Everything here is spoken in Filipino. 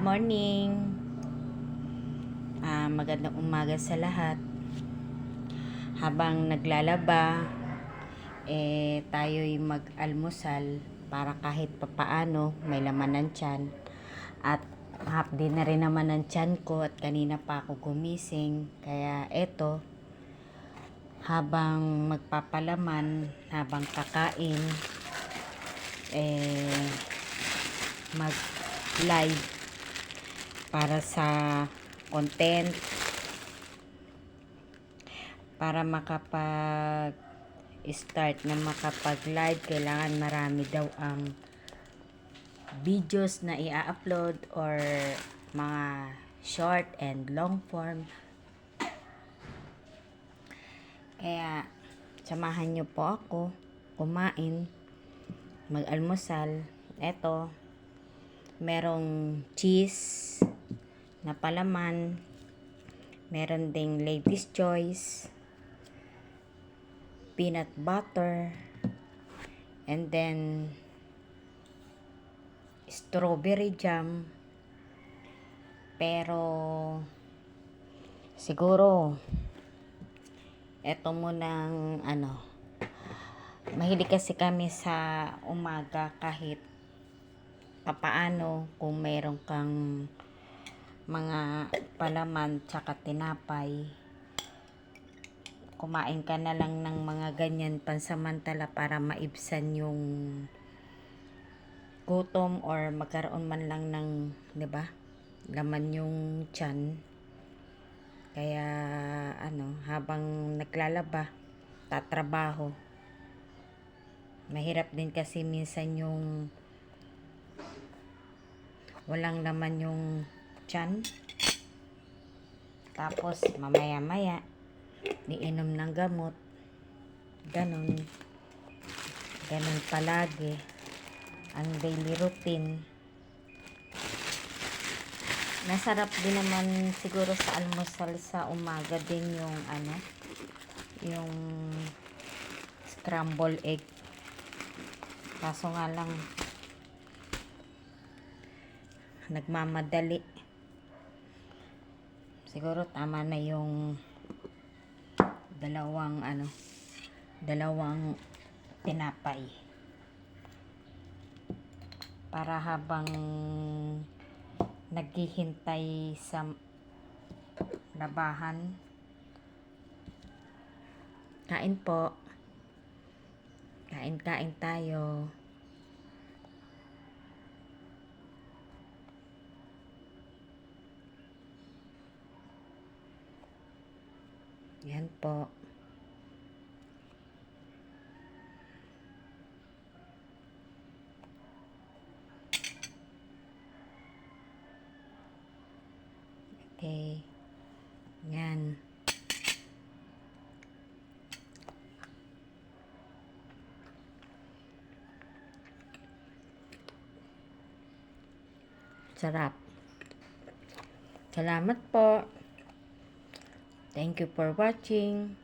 morning. Magandang umaga sa lahat. Habang naglalaba, tayo'y mag-almusal para kahit papaano may laman ng tiyan. At half din na rin naman ng tiyan ko at kanina pa ako gumising. Kaya eto, habang magpapalaman, habang kakain, mag-live para sa content, para makapag-start na makapag-live, kailangan marami daw ang videos na i-upload or mga short and long form. Kaya samahan nyo po ako kumain, mag-almusal. Eto, merong cheese na palaman, meron ding Lady's Choice, peanut butter, and then strawberry jam. Pero siguro eto munang mahilig kasi kami sa umaga kahit papaano kung meron kang mga palaman tsaka tinapay, kumain ka na lang ng mga ganyan pansamantala para maibsan yung gutom or magkaroon man lang ng, 'di ba, laman yung tiyan. Kaya habang naglalaba, tatrabaho, mahirap din kasi minsan yung walang laman yung tiyan. Tapos mamaya-maya iinom ng gamot. Ganon palagi ang daily routine. Masarap din naman siguro sa almusal sa umaga din yung scramble egg. Kaso nga lang nagmamadali. Siguro tama na yung dalawang tinapay. Para habang naghihintay sa labahan, kain po. Kain tayo. Yan po. Okay. Yan. Sarap. Salamat po. Thank you for watching.